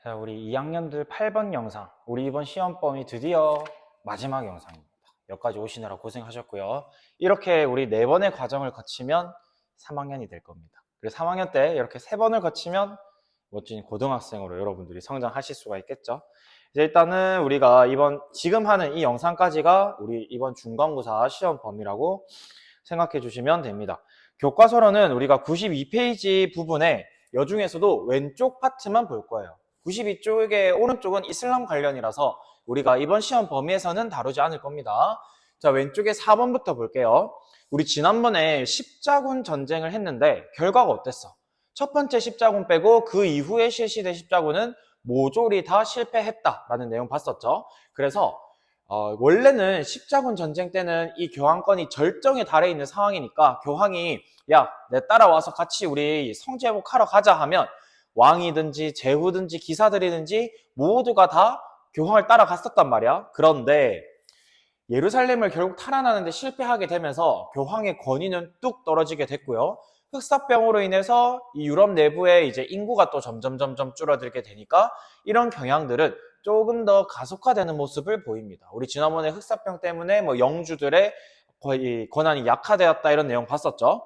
자, 우리 2학년들 8번 영상, 우리 이번 시험범위 드디어 마지막 영상입니다. 여기까지 오시느라 고생하셨고요. 이렇게 우리 4번의 과정을 거치면 3학년이 될 겁니다. 그리고 3학년 때 이렇게 3번을 거치면 멋진 고등학생으로 여러분들이 성장하실 수가 있겠죠. 이제 일단은 우리가 지금 하는 이 영상까지가 우리 이번 중간고사 시험 범위라고 생각해 주시면 됩니다. 교과서로는 우리가 92페이지 부분에 여중에서도 왼쪽 파트만 볼 거예요. 92쪽의 오른쪽은 이슬람 관련이라서 우리가 이번 시험 범위에서는 다루지 않을 겁니다. 자, 왼쪽에 4번부터 볼게요. 우리 지난번에 십자군 전쟁을 했는데 결과가 어땠어? 첫 번째 십자군 빼고 그 이후에 실시된 십자군은 모조리 다 실패했다라는 내용 봤었죠. 그래서 원래는 십자군 전쟁 때는 이 교황권이 절정에 달해 있는 상황이니까 교황이 야, 내 따라와서 같이 우리 성제복하러 가자 하면 왕이든지 제후든지 기사들이든지 모두가 다 교황을 따라갔었단 말이야. 그런데 예루살렘을 결국 탈환하는데 실패하게 되면서 교황의 권위는 뚝 떨어지게 됐고요. 흑사병으로 인해서 이 유럽 내부에 이제 인구가 또 점점 줄어들게 되니까 이런 경향들은 조금 더 가속화되는 모습을 보입니다. 우리 지난번에 흑사병 때문에 뭐 영주들의 거의 권한이 약화되었다 이런 내용 봤었죠.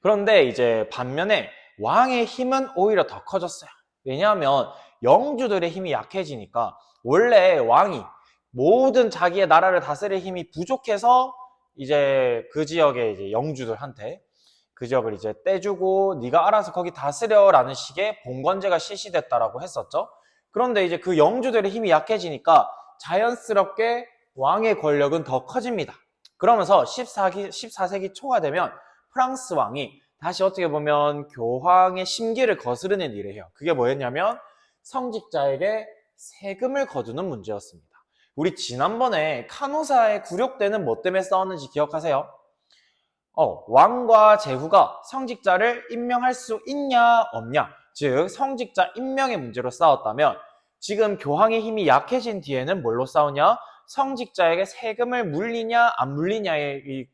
그런데 이제 반면에 왕의 힘은 오히려 더 커졌어요. 왜냐하면 영주들의 힘이 약해지니까 원래 왕이 모든 자기의 나라를 다스릴 힘이 부족해서 이제 그 지역의 이제 영주들한테 그 지역을 이제 떼주고 네가 알아서 거기 다스려라는 식의 봉건제가 실시됐다라고 했었죠. 그런데 이제 그 영주들의 힘이 약해지니까 자연스럽게 왕의 권력은 더 커집니다. 그러면서 14세기 초가 되면 프랑스 왕이 다시 어떻게 보면 교황의 심기를 거스르는 일을 해요. 그게 뭐였냐면 성직자에게 세금을 거두는 문제였습니다. 우리 지난번에 카노사의 굴욕대는 뭐 때문에 싸웠는지 기억하세요? 왕과 제후가 성직자를 임명할 수 있냐 없냐, 즉 성직자 임명의 문제로 싸웠다면 지금 교황의 힘이 약해진 뒤에는 뭘로 싸우냐? 성직자에게 세금을 물리냐 안 물리냐의 이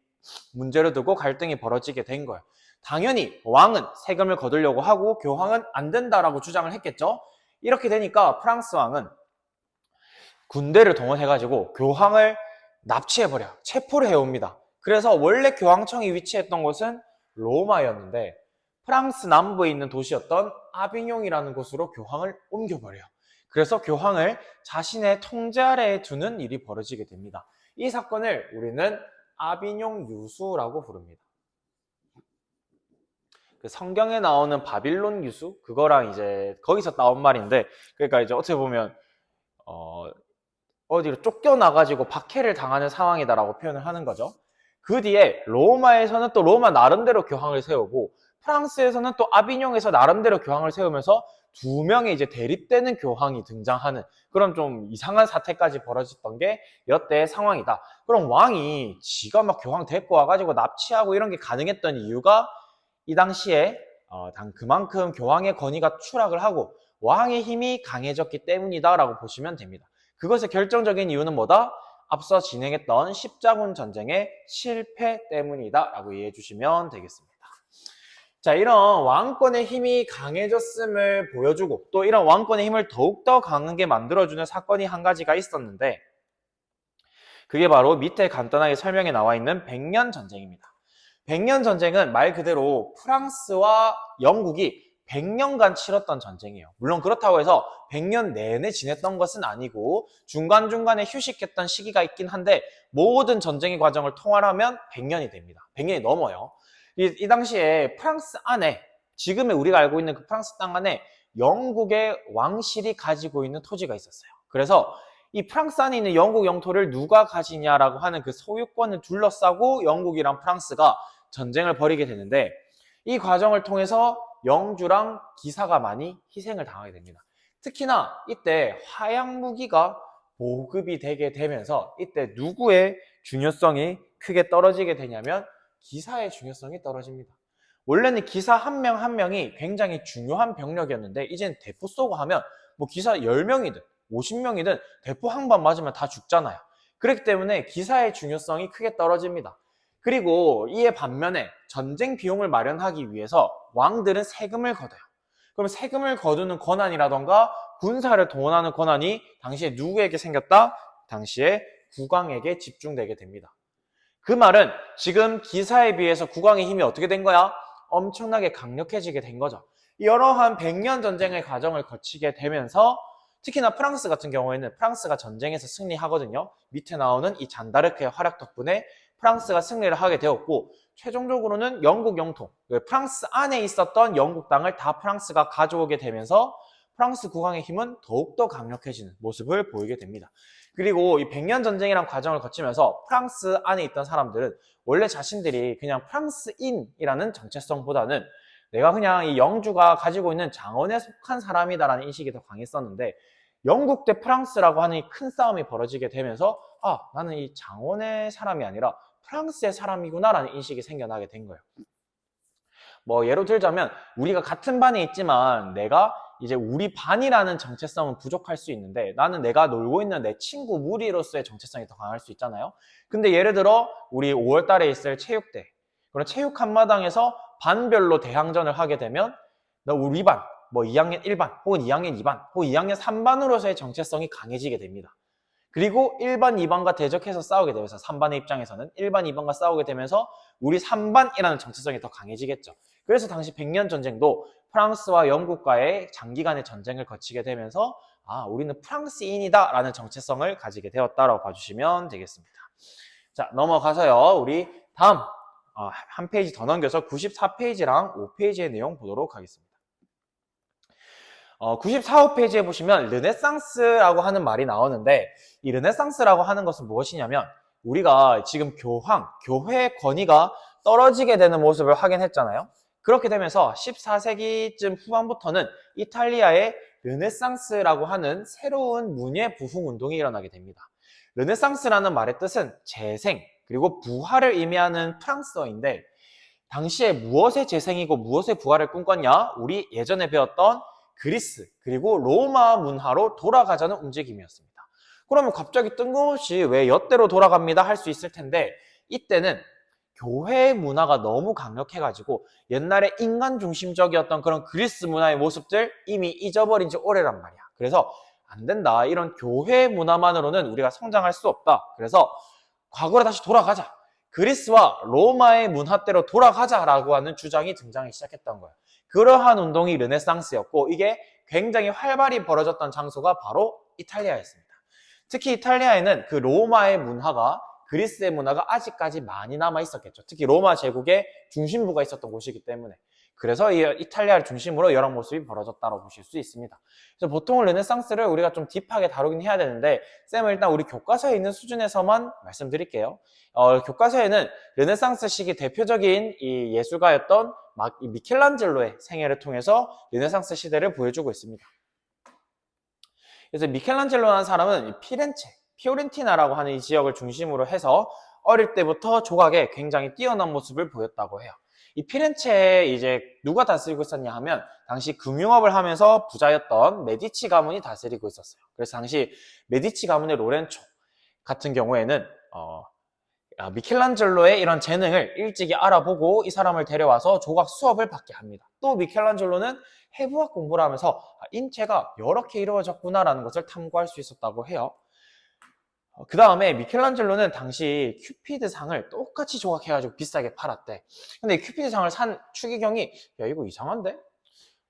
문제를 두고 갈등이 벌어지게 된 거예요. 당연히 왕은 세금을 거두려고 하고 교황은 안 된다라고 주장을 했겠죠. 이렇게 되니까 프랑스 왕은 군대를 동원해가지고 교황을 납치해버려 체포를 해옵니다. 그래서 원래 교황청이 위치했던 곳은 로마였는데 프랑스 남부에 있는 도시였던 아비뇽이라는 곳으로 교황을 옮겨버려요. 그래서 교황을 자신의 통제 아래에 두는 일이 벌어지게 됩니다. 이 사건을 우리는 아비뇽 유수라고 부릅니다. 그 성경에 나오는 바빌론 유수 그거랑 이제 거기서 나온 말인데, 그러니까 이제 어떻게 보면 어디로 쫓겨나가지고 박해를 당하는 상황이다라고 표현을 하는 거죠. 그 뒤에 로마에서는 또 로마 나름대로 교황을 세우고 프랑스에서는 또 아비뇽에서 나름대로 교황을 세우면서 두 명의 이제 대립되는 교황이 등장하는 그런 좀 이상한 사태까지 벌어졌던 게 이때의 상황이다. 그럼 왕이 지가 막 교황 데리고 와가지고 납치하고 이런 게 가능했던 이유가 이 당시에 그만큼 교황의 권위가 추락을 하고 왕의 힘이 강해졌기 때문이다라고 보시면 됩니다. 그것의 결정적인 이유는 뭐다? 앞서 진행했던 십자군 전쟁의 실패 때문이다라고 이해해 주시면 되겠습니다. 자, 이런 왕권의 힘이 강해졌음을 보여주고 또 이런 왕권의 힘을 더욱더 강하게 만들어주는 사건이 한 가지가 있었는데 그게 바로 밑에 간단하게 설명에 나와 있는 백년 전쟁입니다. 백년 전쟁은 말 그대로 프랑스와 영국이 100년간 치렀던 전쟁이에요. 물론 그렇다고 해서 100년 내내 지냈던 것은 아니고 중간중간에 휴식했던 시기가 있긴 한데 모든 전쟁의 과정을 통합하면 100년이 됩니다. 100년이 넘어요. 이 당시에 프랑스 안에 지금의 우리가 알고 있는 그 프랑스 땅 안에 영국의 왕실이 가지고 있는 토지가 있었어요. 그래서 이 프랑스 안에 있는 영국 영토를 누가 가지냐라고 하는 그 소유권을 둘러싸고 영국이랑 프랑스가 전쟁을 벌이게 되는데 이 과정을 통해서 영주랑 기사가 많이 희생을 당하게 됩니다. 특히나 이때 화약 무기가 보급이 되게 되면서 이때 누구의 중요성이 크게 떨어지게 되냐면 기사의 중요성이 떨어집니다. 원래는 기사 한 명 한 명이 굉장히 중요한 병력이었는데 이제는 대포 쏘고 하면 뭐 기사 10명이든 50명이든 대포 한 방 맞으면 다 죽잖아요. 그렇기 때문에 기사의 중요성이 크게 떨어집니다. 그리고 이에 반면에 전쟁 비용을 마련하기 위해서 왕들은 세금을 걷어요. 그럼 세금을 거두는 권한이라던가 군사를 동원하는 권한이 당시에 누구에게 생겼다? 당시에 국왕에게 집중되게 됩니다. 그 말은 지금 기사에 비해서 국왕의 힘이 어떻게 된 거야? 엄청나게 강력해지게 된 거죠. 여러한 100년 전쟁의 과정을 거치게 되면서 특히나 프랑스 같은 경우에는 프랑스가 전쟁에서 승리하거든요. 밑에 나오는 이 잔다르크의 활약 덕분에 프랑스가 승리를 하게 되었고 최종적으로는 영국 영토, 프랑스 안에 있었던 영국 땅을 다 프랑스가 가져오게 되면서 프랑스 국왕의 힘은 더욱더 강력해지는 모습을 보이게 됩니다. 그리고 이 100년 전쟁이란 과정을 거치면서 프랑스 안에 있던 사람들은 원래 자신들이 그냥 프랑스인이라는 정체성보다는 내가 그냥 이 영주가 가지고 있는 장원에 속한 사람이다라는 인식이 더 강했었는데 영국 대 프랑스라고 하는 이 큰 싸움이 벌어지게 되면서 나는 이 장원의 사람이 아니라 프랑스의 사람이구나라는 인식이 생겨나게 된 거예요. 뭐 예로 들자면 우리가 같은 반에 있지만 내가 이제 우리 반이라는 정체성은 부족할 수 있는데 나는 내가 놀고 있는 내 친구 무리로서의 정체성이 더 강할 수 있잖아요. 근데 예를 들어 우리 5월 달에 있을 체육대, 그런 체육 한마당에서 반별로 대항전을 하게 되면 너 우리 반, 뭐 2학년 1반 혹은 2학년 2반 혹은 2학년 3반으로서의 정체성이 강해지게 됩니다. 그리고 1반, 2반과 대적해서 싸우게 되면서 3반의 입장에서는 1반, 2반과 싸우게 되면서 우리 3반이라는 정체성이 더 강해지겠죠. 그래서 당시 100년 전쟁도 프랑스와 영국과의 장기간의 전쟁을 거치게 되면서 우리는 프랑스인이다 라는 정체성을 가지게 되었다라고 봐주시면 되겠습니다. 자, 넘어가서요. 우리 다음 한 페이지 더 넘겨서 94페이지랑 5페이지의 내용 보도록 하겠습니다. 94, 5페이지에 보시면 르네상스라고 하는 말이 나오는데 이 르네상스라고 하는 것은 무엇이냐면 우리가 지금 교회의 권위가 떨어지게 되는 모습을 확인했잖아요. 그렇게 되면서 14세기쯤 후반부터는 이탈리아에 르네상스라고 하는 새로운 문예 부흥 운동이 일어나게 됩니다. 르네상스라는 말의 뜻은 재생 그리고 부활을 의미하는 프랑스어인데 당시에 무엇의 재생이고 무엇의 부활을 꿈꿨냐? 우리 예전에 배웠던 그리스 그리고 로마 문화로 돌아가자는 움직임이었습니다. 그러면 갑자기 뜬금없이 왜 엿대로 돌아갑니다 할 수 있을 텐데 이때는 교회의 문화가 너무 강력해가지고 옛날에 인간 중심적이었던 그런 그리스 문화의 모습들 이미 잊어버린 지 오래란 말이야. 그래서 안 된다. 이런 교회 문화만으로는 우리가 성장할 수 없다. 그래서 과거로 다시 돌아가자. 그리스와 로마의 문화대로 돌아가자라고 하는 주장이 등장하기 시작했던 거예요. 그러한 운동이 르네상스였고 이게 굉장히 활발히 벌어졌던 장소가 바로 이탈리아였습니다. 특히 이탈리아에는 그 로마의 문화가 그리스의 문화가 아직까지 많이 남아 있었겠죠. 특히 로마 제국의 중심부가 있었던 곳이기 때문에. 그래서 이 이탈리아를 중심으로 여러 모습이 벌어졌다고 보실 수 있습니다. 그래서 보통 르네상스를 우리가 좀 딥하게 다루긴 해야 되는데 쌤은 일단 우리 교과서에 있는 수준에서만 말씀드릴게요. 교과서에는 르네상스 시기 대표적인 이 예술가였던 이 미켈란젤로의 생애를 통해서 르네상스 시대를 보여주고 있습니다. 그래서 미켈란젤로라는 사람은 피오렌티나라고 하는 이 지역을 중심으로 해서 어릴 때부터 조각에 굉장히 뛰어난 모습을 보였다고 해요. 이 피렌체에 이제 누가 다스리고 있었냐 하면 당시 금융업을 하면서 부자였던 메디치 가문이 다스리고 있었어요. 그래서 당시 메디치 가문의 로렌초 같은 경우에는 미켈란젤로의 이런 재능을 일찍이 알아보고 이 사람을 데려와서 조각 수업을 받게 합니다. 또 미켈란젤로는 해부학 공부를 하면서 인체가 이렇게 이루어졌구나라는 것을 탐구할 수 있었다고 해요. 그 다음에 미켈란젤로는 당시 큐피드상을 똑같이 조각해가지고 비싸게 팔았대. 근데 큐피드상을 산 추기경이 야 이거 이상한데?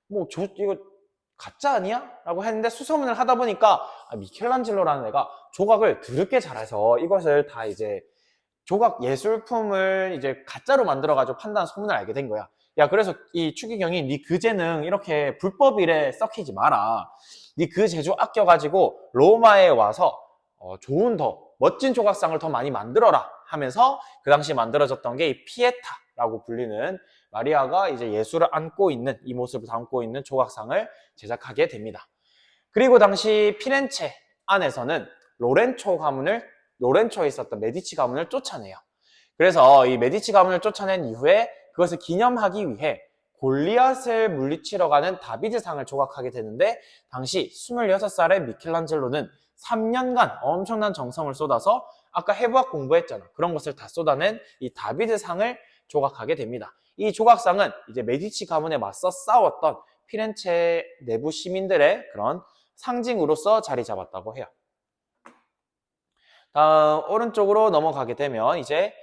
이거 가짜 아니야? 라고 했는데 수소문을 하다 보니까 미켈란젤로라는 애가 조각을 드럽게 잘해서 이것을 다 이제 조각 예술품을 이제 가짜로 만들어가지고 판다는 소문을 알게 된 거야. 야 그래서 이 추기경이 네 그 재능 이렇게 불법 일에 썩히지 마라. 네 그 재주 아껴가지고 로마에 와서 좋은 더 멋진 조각상을 더 많이 만들어라 하면서 그 당시 만들어졌던 게 이 피에타라고 불리는 마리아가 이제 예수를 안고 있는 이 모습을 담고 있는 조각상을 제작하게 됩니다. 그리고 당시 피렌체 안에서는 로렌초에 있었던 메디치 가문을 쫓아내요. 그래서 이 메디치 가문을 쫓아낸 이후에 그것을 기념하기 위해 골리앗을 물리치러 가는 다비드상을 조각하게 되는데 당시 26살의 미켈란젤로는 3년간 엄청난 정성을 쏟아서 아까 해부학 공부했잖아. 그런 것을 다 쏟아낸 이 다비드상을 조각하게 됩니다. 이 조각상은 이제 메디치 가문에 맞서 싸웠던 피렌체 내부 시민들의 그런 상징으로서 자리 잡았다고 해요. 다음 오른쪽으로 넘어가게 되면 이제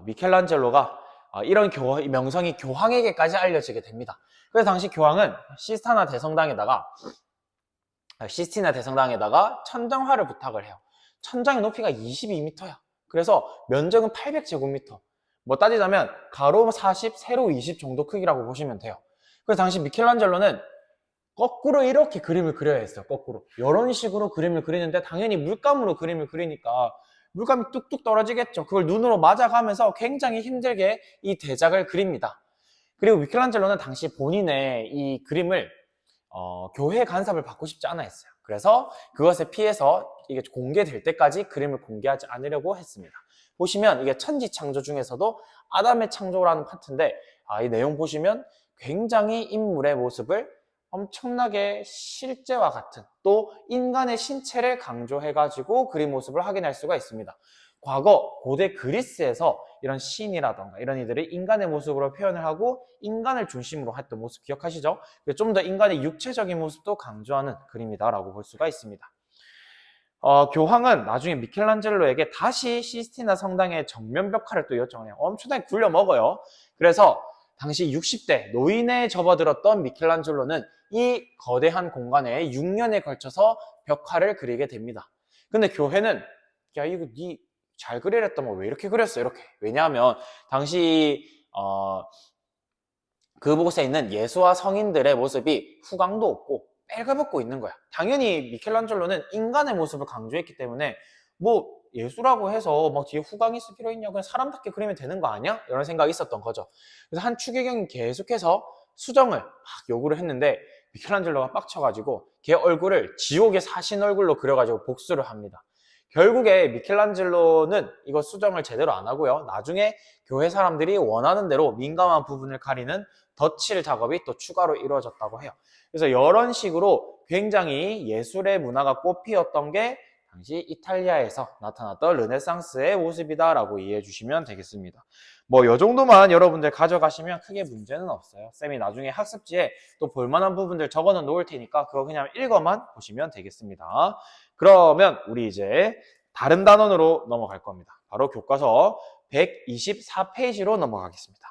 미켈란젤로가 이런 명성이 교황에게까지 알려지게 됩니다. 그래서 당시 교황은 시스티나 대성당에다가 천장화를 부탁을 해요. 천장의 높이가 22m야. 그래서 면적은 800제곱미터. 뭐 따지자면 가로 40, 세로 20 정도 크기라고 보시면 돼요. 그래서 당시 미켈란젤로는 거꾸로 이렇게 그림을 그려야 했어요. 거꾸로. 이런 식으로 그림을 그리는데 당연히 물감으로 그림을 그리니까 물감이 뚝뚝 떨어지겠죠. 그걸 눈으로 맞아가면서 굉장히 힘들게 이 대작을 그립니다. 그리고 미켈란젤로는 당시 본인의 이 그림을 교회 간섭을 받고 싶지 않아 했어요. 그래서 그것에 피해서 이게 공개될 때까지 그림을 공개하지 않으려고 했습니다. 보시면 이게 천지창조 중에서도 아담의 창조라는 파트인데 이 내용 보시면 굉장히 인물의 모습을 엄청나게 실제와 같은 또 인간의 신체를 강조해가지고 그린 모습을 확인할 수가 있습니다. 과거 고대 그리스에서 이런 신이라던가 이런 이들이 인간의 모습으로 표현을 하고 인간을 중심으로 했던 모습 기억하시죠? 좀 더 인간의 육체적인 모습도 강조하는 그림이다라고 볼 수가 있습니다. 교황은 나중에 미켈란젤로에게 다시 시스티나 성당의 정면 벽화를 또 요청을 해요. 엄청나게 굴려 먹어요. 그래서 당시 60대 노인에 접어들었던 미켈란젤로는 이 거대한 공간에 6년에 걸쳐서 벽화를 그리게 됩니다. 근데 교회는 야 이거 니 잘 그리랬더만 왜 이렇게 그렸어? 이렇게. 왜냐하면 당시 그곳에 있는 예수와 성인들의 모습이 후광도 없고 빨가벗고 있는 거야. 당연히 미켈란젤로는 인간의 모습을 강조했기 때문에 뭐 예수라고 해서 막 뒤에 후광이 있을 필요 있냐? 그냥 사람답게 그리면 되는 거 아니야? 이런 생각이 있었던 거죠. 그래서 한 추기경이 계속해서 수정을 막 요구를 했는데 미켈란젤로가 빡쳐가지고 걔 얼굴을 지옥의 사신 얼굴로 그려가지고 복수를 합니다. 결국에 미켈란젤로는 이거 수정을 제대로 안 하고요. 나중에 교회 사람들이 원하는 대로 민감한 부분을 가리는 덧칠 작업이 또 추가로 이루어졌다고 해요. 그래서 이런 식으로 굉장히 예술의 문화가 꽃피었던 게 당시 이탈리아에서 나타났던 르네상스의 모습이다라고 이해해 주시면 되겠습니다. 뭐 이 정도만 여러분들 가져가시면 크게 문제는 없어요. 쌤이 나중에 학습지에 또 볼만한 부분들 적어 놓을 테니까 그거 그냥 읽어만 보시면 되겠습니다. 그러면 우리 이제 다른 단원으로 넘어갈 겁니다. 바로 교과서 124페이지로 넘어가겠습니다.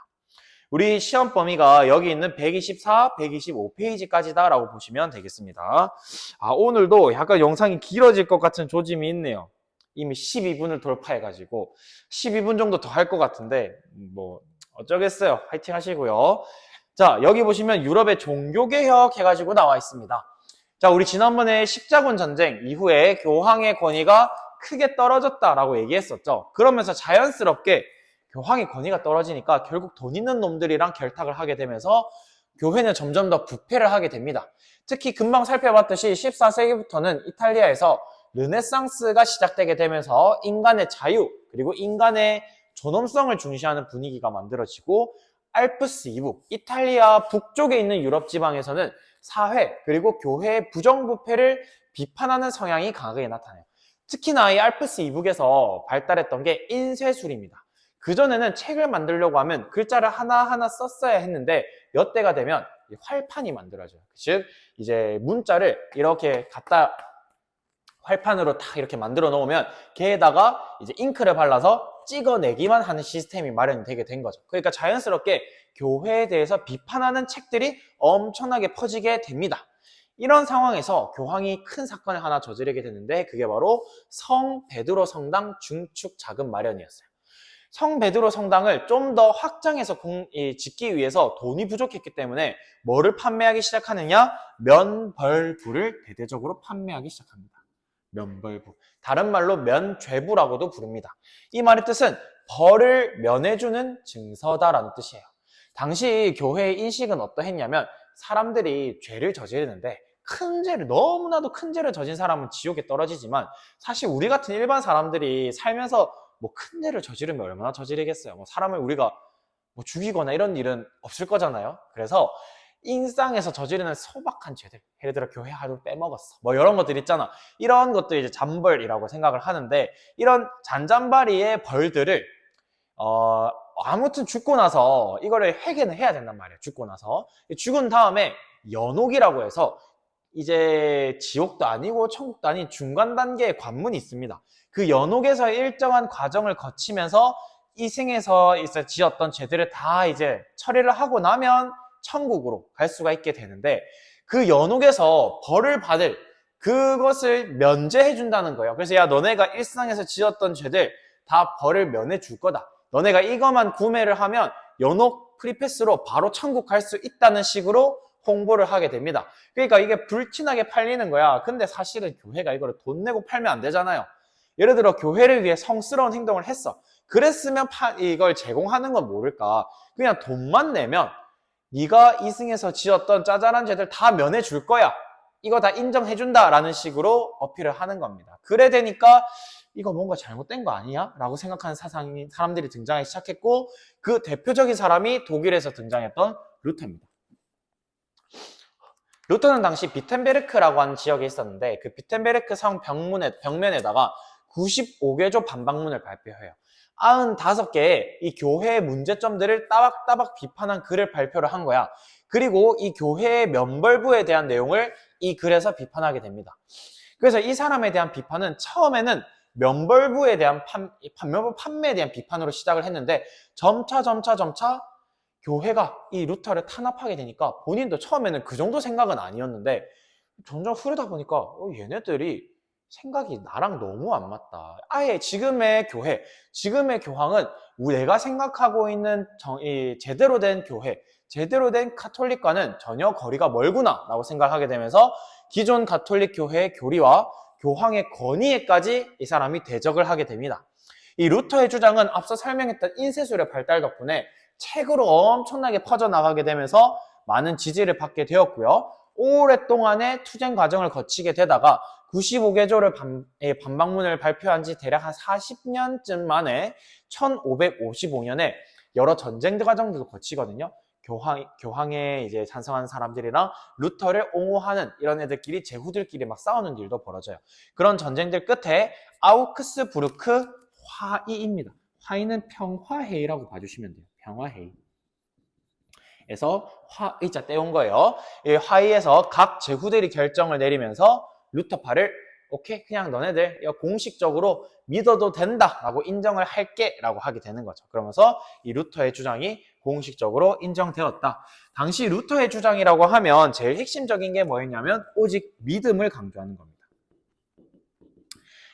우리 시험 범위가 여기 있는 124, 125페이지까지다 라고 보시면 되겠습니다. 오늘도 약간 영상이 길어질 것 같은 조짐이 있네요. 이미 12분을 돌파해가지고 12분 정도 더 할 것 같은데 뭐 어쩌겠어요. 화이팅 하시고요. 자, 여기 보시면 유럽의 종교개혁 해가지고 나와 있습니다. 자, 우리 지난번에 십자군 전쟁 이후에 교황의 권위가 크게 떨어졌다라고 얘기했었죠. 그러면서 자연스럽게 교황의 권위가 떨어지니까 결국 돈 있는 놈들이랑 결탁을 하게 되면서 교회는 점점 더 부패를 하게 됩니다. 특히 금방 살펴봤듯이 14세기부터는 이탈리아에서 르네상스가 시작되게 되면서 인간의 자유 그리고 인간의 존엄성을 중시하는 분위기가 만들어지고 알프스 이북, 이탈리아 북쪽에 있는 유럽 지방에서는 사회 그리고 교회의 부정부패를 비판하는 성향이 강하게 나타나요. 특히나 이 알프스 이북에서 발달했던 게 인쇄술입니다. 그전에는 책을 만들려고 하면 글자를 하나하나 썼어야 했는데 이때가 되면 활판이 만들어져요. 즉 이제 문자를 이렇게 갖다 활판으로 딱 이렇게 만들어 놓으면 걔에다가 이제 잉크를 발라서 찍어내기만 하는 시스템이 마련이 되게 된 거죠. 그러니까 자연스럽게 교회에 대해서 비판하는 책들이 엄청나게 퍼지게 됩니다. 이런 상황에서 교황이 큰 사건을 하나 저지르게 되는데 그게 바로 성 베드로 성당 중축 자금 마련이었어요. 성 베드로 성당을 좀 더 확장해서 짓기 위해서 돈이 부족했기 때문에 뭐를 판매하기 시작하느냐? 면벌부를 대대적으로 판매하기 시작합니다. 면벌부. 다른 말로 면죄부라고도 부릅니다. 이 말의 뜻은 벌을 면해주는 증서다라는 뜻이에요. 당시 교회의 인식은 어떠했냐면 사람들이 죄를 저지르는데 큰 죄를 너무나도 큰 죄를 저진 사람은 지옥에 떨어지지만 사실 우리 같은 일반 사람들이 살면서 뭐 큰 죄를 저지르면 얼마나 저지르겠어요. 뭐 사람을 우리가 뭐 죽이거나 이런 일은 없을 거잖아요. 그래서 일상에서 저지르는 소박한 죄들, 예를 들어 교회 하루 빼먹었어, 뭐 이런 것들 있잖아. 이런 것들 이제 잔벌이라고 생각을 하는데 이런 잔잔바리의 벌들을 아무튼 죽고 나서 이거를 회개는 해야 된단 말이에요. 죽고 나서. 죽은 다음에 연옥이라고 해서 이제 지옥도 아니고 천국도 아닌 중간 단계의 관문이 있습니다. 그 연옥에서 일정한 과정을 거치면서 이 생에서 이제 지었던 죄들을 다 이제 처리를 하고 나면 천국으로 갈 수가 있게 되는데, 그 연옥에서 벌을 받을 그것을 면제해 준다는 거예요. 그래서 야, 너네가 일상에서 지었던 죄들 다 벌을 면해 줄 거다. 너네가 이것만 구매를 하면 연옥 프리패스로 바로 천국 갈 수 있다는 식으로 홍보를 하게 됩니다. 그러니까 이게 불티나게 팔리는 거야. 근데 사실은 교회가 이걸 돈 내고 팔면 안 되잖아요. 예를 들어 교회를 위해 성스러운 행동을 했어. 그랬으면 이걸 제공하는 건 모를까. 그냥 돈만 내면 네가 이승에서 지었던 짜잘한 죄들 다 면해 줄 거야. 이거 다 인정해 준다라는 식으로 어필을 하는 겁니다. 그래 되니까 이거 뭔가 잘못된 거 아니야? 라고 생각하는 사람들이 등장하기 시작했고, 그 대표적인 사람이 독일에서 등장했던 루터입니다. 루터는 당시 비텐베르크라고 하는 지역에 있었는데, 그 비텐베르크 성 벽면에다가 95개조 반박문을 발표해요. 95개의 이 교회의 문제점들을 따박따박 비판한 글을 발표를 한 거야. 그리고 이 교회의 면벌부에 대한 내용을 이 글에서 비판하게 됩니다. 그래서 이 사람에 대한 비판은 처음에는 면벌부에 대한 면벌 판매에 대한 비판으로 시작을 했는데, 점차 교회가 이 루터를 탄압하게 되니까 본인도 처음에는 그 정도 생각은 아니었는데, 점점 흐르다 보니까 얘네들이 생각이 나랑 너무 안 맞다. 아예 지금의 교회, 지금의 교황은 내가 생각하고 있는 제대로 된 교회, 제대로 된 카톨릭과는 전혀 거리가 멀구나 라고 생각하게 되면서 기존 가톨릭 교회의 교리와 교황의 권위에까지 이 사람이 대적을 하게 됩니다. 이 루터의 주장은 앞서 설명했던 인쇄술의 발달 덕분에 책으로 엄청나게 퍼져나가게 되면서 많은 지지를 받게 되었고요. 오랫동안의 투쟁 과정을 거치게 되다가 95개조를 반박문을 발표한 지 대략 한 40년쯤 만에 1555년에 여러 전쟁 과정들도 거치거든요. 교황에 이제 찬성하는 사람들이랑 루터를 옹호하는 이런 애들끼리 제후들끼리 막 싸우는 일도 벌어져요. 그런 전쟁들 끝에 아우크스부르크 화의입니다. 화의는 평화회의라고 봐주시면 돼요. 평화회의. 에서 화의자 떼온 거예요. 이 화의에서 각 제후들이 결정을 내리면서 루터파를 오케이, 그냥 너네들 공식적으로 믿어도 된다라고 인정을 할게 라고 하게 되는 거죠. 그러면서 이 루터의 주장이 공식적으로 인정되었다. 당시 루터의 주장이라고 하면 제일 핵심적인 게 뭐였냐면 오직 믿음을 강조하는 겁니다.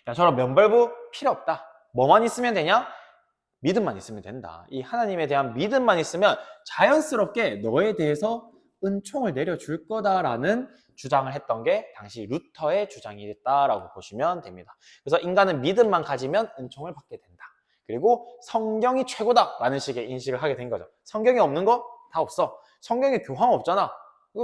야, 저런 면벌부 필요 없다. 뭐만 있으면 되냐? 믿음만 있으면 된다. 이 하나님에 대한 믿음만 있으면 자연스럽게 너에 대해서 은총을 내려줄 거다라는 주장을 했던 게 당시 루터의 주장이었다라고 보시면 됩니다. 그래서 인간은 믿음만 가지면 은총을 받게 된다. 그리고 성경이 최고다라는 식의 인식을 하게 된 거죠. 성경이 없는 거 다 없어. 성경에 교황 없잖아.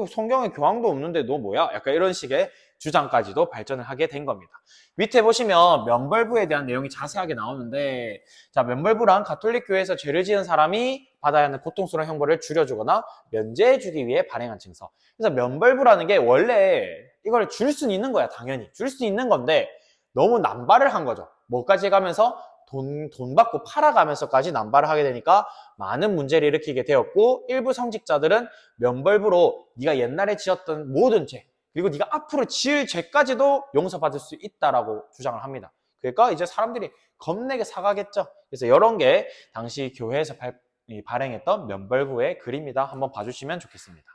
성경에 교황도 없는데 너 뭐야? 약간 이런 식의 주장까지도 발전을 하게 된 겁니다. 밑에 보시면 면벌부에 대한 내용이 자세하게 나오는데, 자, 면벌부란 가톨릭 교회에서 죄를 지은 사람이 받아야 하는 고통스러운 형벌을 줄여주거나 면제해주기 위해 발행한 증서. 그래서 면벌부라는 게 원래 이걸 줄 수는 있는 거야. 당연히 줄 수 있는 건데 너무 남발을 한 거죠. 뭐까지 가면서 돈 받고 팔아가면서까지 남발을 하게 되니까 많은 문제를 일으키게 되었고, 일부 성직자들은 면벌부로 네가 옛날에 지었던 모든 죄, 그리고 네가 앞으로 지을 죄까지도 용서받을 수 있다라고 주장을 합니다. 그러니까 이제 사람들이 겁내게 사가겠죠. 그래서 이런 게 당시 교회에서 발행했던 면벌부의 글입니다. 한번 봐주시면 좋겠습니다.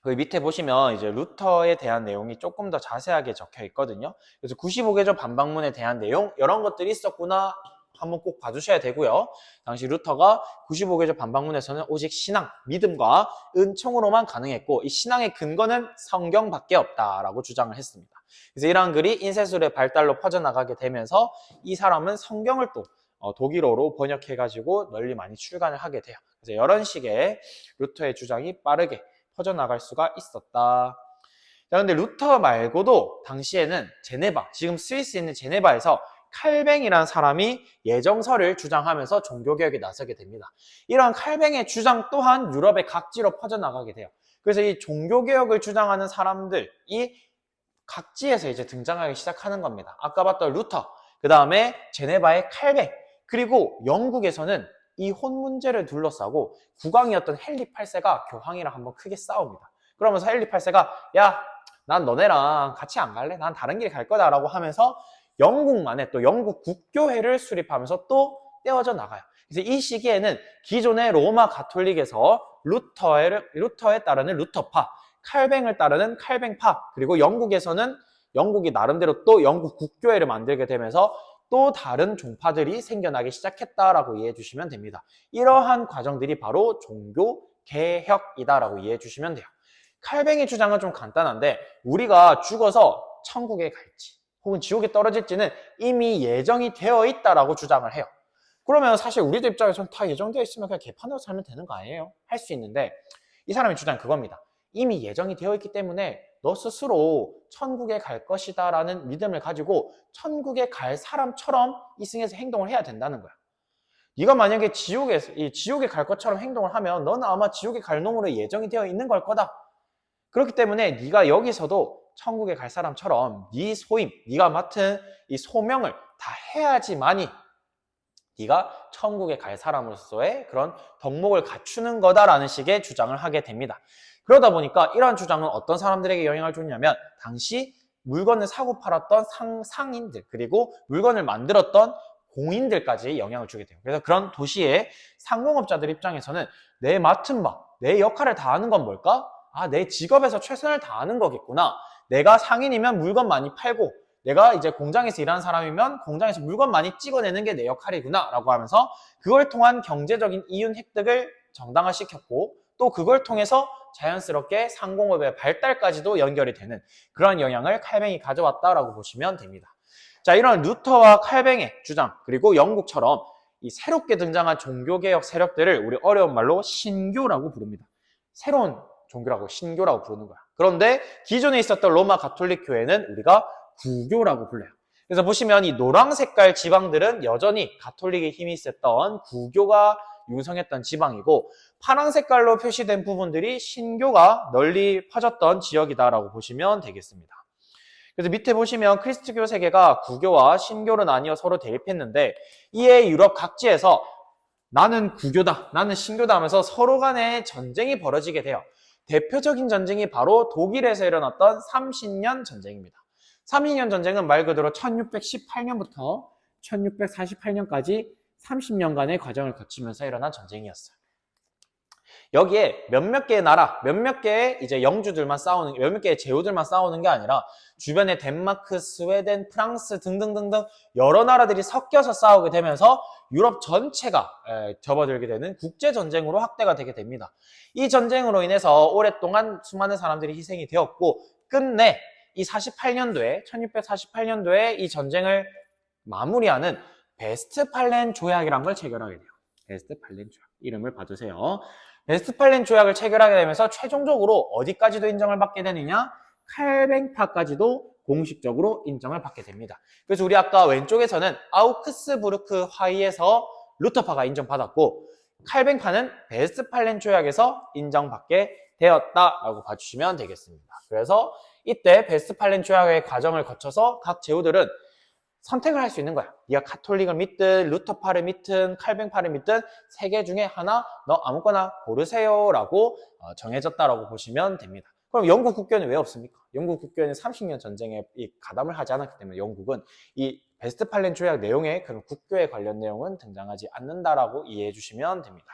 그 밑에 보시면 이제 루터에 대한 내용이 조금 더 자세하게 적혀 있거든요. 그래서 95개조 반박문에 대한 내용, 이런 것들이 있었구나 한번 꼭 봐주셔야 되고요. 당시 루터가 95개조 반박문에서는 오직 신앙, 믿음과 은총으로만 가능했고, 이 신앙의 근거는 성경밖에 없다라고 주장을 했습니다. 그래서 이러한 글이 인쇄술의 발달로 퍼져나가게 되면서 이 사람은 성경을 또 독일어로 번역해가지고 널리 많이 출간을 하게 돼요. 그래서 이런 식의 루터의 주장이 빠르게 퍼져나갈 수가 있었다. 자, 근데 루터 말고도 당시에는 제네바, 지금 스위스에 있는 제네바에서 칼뱅이라는 사람이 예정설을 주장하면서 종교개혁에 나서게 됩니다. 이러한 칼뱅의 주장 또한 유럽의 각지로 퍼져나가게 돼요. 그래서 이 종교개혁을 주장하는 사람들이 각지에서 이제 등장하기 시작하는 겁니다. 아까 봤던 루터, 그 다음에 제네바의 칼뱅, 그리고 영국에서는 이 혼 문제를 둘러싸고 국왕이었던 헨리 8세가 교황이랑 한번 크게 싸웁니다. 그러면서 헨리 8세가 야, 난 너네랑 같이 안 갈래? 난 다른 길 갈 거다 라고 하면서 영국만의 또 영국 국교회를 수립하면서 또 떼어져 나가요. 그래서 이 시기에는 기존의 로마 가톨릭에서 루터에 따르는 루터파, 칼뱅을 따르는 칼뱅파, 그리고 영국에서는 영국이 나름대로 또 영국 국교회를 만들게 되면서 또 다른 종파들이 생겨나기 시작했다라고 이해해 주시면 됩니다. 이러한 과정들이 바로 종교 개혁이다라고 이해해 주시면 돼요. 칼뱅의 주장은 좀 간단한데 우리가 죽어서 천국에 갈지 혹은 지옥에 떨어질지는 이미 예정이 되어 있다라고 주장을 해요. 그러면 사실 우리들 입장에서는 다 예정되어 있으면 그냥 개판으로 살면 되는 거 아니에요? 할 수 있는데 이 사람의 주장은 그겁니다. 이미 예정이 되어 있기 때문에 너 스스로 천국에 갈 것이다 라는 믿음을 가지고 천국에 갈 사람처럼 이승에서 행동을 해야 된다는 거야. 네가 만약에 지옥에 갈 것처럼 행동을 하면 너는 아마 지옥에 갈 놈으로 예정이 되어 있는 걸 거다. 그렇기 때문에 네가 여기서도 천국에 갈 사람처럼 네 소임, 네가 맡은 이 소명을 다 해야지만이 네가 천국에 갈 사람으로서의 그런 덕목을 갖추는 거다라는 식의 주장을 하게 됩니다. 그러다 보니까 이러한 주장은 어떤 사람들에게 영향을 줬냐면 당시 물건을 사고 팔았던 상인들 그리고 물건을 만들었던 공인들까지 영향을 주게 돼요. 그래서 그런 도시의 상공업자들 입장에서는 내 맡은 바, 내 역할을 다하는 건 뭘까? 아, 내 직업에서 최선을 다하는 거겠구나. 내가 상인이면 물건 많이 팔고 내가 이제 공장에서 일하는 사람이면 공장에서 물건 많이 찍어내는 게 내 역할이구나 라고 하면서 그걸 통한 경제적인 이윤 획득을 정당화시켰고 또 그걸 통해서 자연스럽게 상공업의 발달까지도 연결이 되는 그런 영향을 칼뱅이 가져왔다라고 보시면 됩니다. 자, 이런 루터와 칼뱅의 주장 그리고 영국처럼 이 새롭게 등장한 종교개혁 세력들을 우리 어려운 말로 신교라고 부릅니다. 새로운 종교라고 신교라고 부르는 거야. 그런데 기존에 있었던 로마 가톨릭 교회는 우리가 구교라고 불러요. 그래서 보시면 이 노랑 색깔 지방들은 여전히 가톨릭의 힘이 있었던 구교가 융성했던 지방이고 파란 색깔로 표시된 부분들이 신교가 널리 퍼졌던 지역이다라고 보시면 되겠습니다. 그래서 밑에 보시면 크리스트교 세계가 구교와 신교로 나뉘어 서로 대립했는데 이에 유럽 각지에서 나는 구교다, 나는 신교다 하면서 서로 간에 전쟁이 벌어지게 돼요. 대표적인 전쟁이 바로 독일에서 일어났던 30년 전쟁입니다. 30년 전쟁은 말 그대로 1618년부터 1648년까지 30년간의 과정을 거치면서 일어난 전쟁이었어요. 여기에 몇몇 개의 나라, 몇몇 개의 이제 영주들만 싸우는, 몇몇 개의 제후들만 싸우는 게 아니라 주변에 덴마크, 스웨덴, 프랑스 등등등등 여러 나라들이 섞여서 싸우게 되면서 유럽 전체가 접어들게 되는 국제전쟁으로 확대가 되게 됩니다. 이 전쟁으로 인해서 오랫동안 수많은 사람들이 희생이 되었고 끝내 이 1648년도에 이 전쟁을 마무리하는 베스트팔렌 조약이라는 걸 체결하게 돼요. 베스트팔렌 조약. 이름을 봐주세요. 베스트팔렌 조약을 체결하게 되면서 최종적으로 어디까지도 인정을 받게 되느냐? 칼뱅파까지도 공식적으로 인정을 받게 됩니다. 그래서 우리 아까 왼쪽에서는 아우크스부르크 화의에서 루터파가 인정받았고 칼뱅파는 베스트팔렌 조약에서 인정받게 되었다라고 봐주시면 되겠습니다. 그래서 이때 베스트팔렌 조약의 과정을 거쳐서 각 제후들은 선택을 할 수 있는 거야. 네가 가톨릭을 믿든 루터파를 믿든 칼뱅파를 믿든 세 개 중에 하나 너 아무거나 고르세요 라고 정해졌다라고 보시면 됩니다. 그럼 영국 국교는 왜 없습니까? 영국 국교는 30년 전쟁에 가담을 하지 않았기 때문에 영국은 이 베스트팔렌 조약 내용에 그런 국교에 관련 내용은 등장하지 않는다라고 이해해 주시면 됩니다.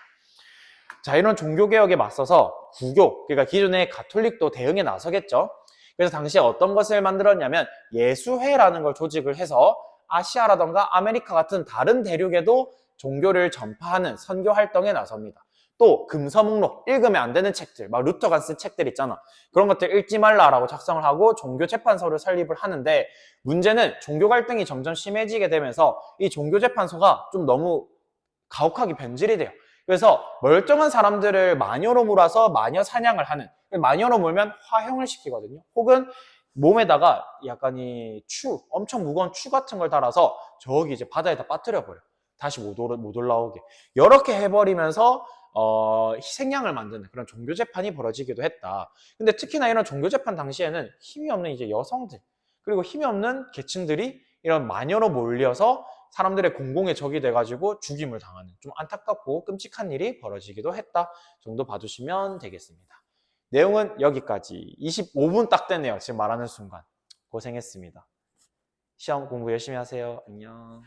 자, 이런 종교개혁에 맞서서 구교, 그러니까 기존의 가톨릭도 대응에 나서겠죠. 그래서 당시에 어떤 것을 만들었냐면 예수회라는 걸 조직을 해서 아시아라던가 아메리카 같은 다른 대륙에도 종교를 전파하는 선교 활동에 나섭니다. 또 금서목록, 읽으면 안 되는 책들, 막 루터가 쓴 책들 있잖아. 그런 것들 읽지 말라라고 작성을 하고 종교재판소를 설립을 하는데 문제는 종교 갈등이 점점 심해지게 되면서 이 종교재판소가 좀 너무 가혹하게 변질이 돼요. 그래서 멀쩡한 사람들을 마녀로 몰아서 마녀 사냥을 하는, 마녀로 몰면 화형을 시키거든요. 혹은 몸에다가 약간 엄청 무거운 추 같은 걸 달아서 저기 이제 바다에다 빠뜨려 버려. 다시 못 올라오게. 이렇게 해버리면서 희생양을 만드는 그런 종교재판이 벌어지기도 했다. 근데 특히나 이런 종교재판 당시에는 힘이 없는 이제 여성들 그리고 힘이 없는 계층들이 이런 마녀로 몰려서 사람들의 공공의 적이 돼가지고 죽임을 당하는 좀 안타깝고 끔찍한 일이 벌어지기도 했다 정도 봐주시면 되겠습니다. 내용은 여기까지. 25분 딱 됐네요. 지금 말하는 순간. 고생했습니다. 시험 공부 열심히 하세요. 안녕.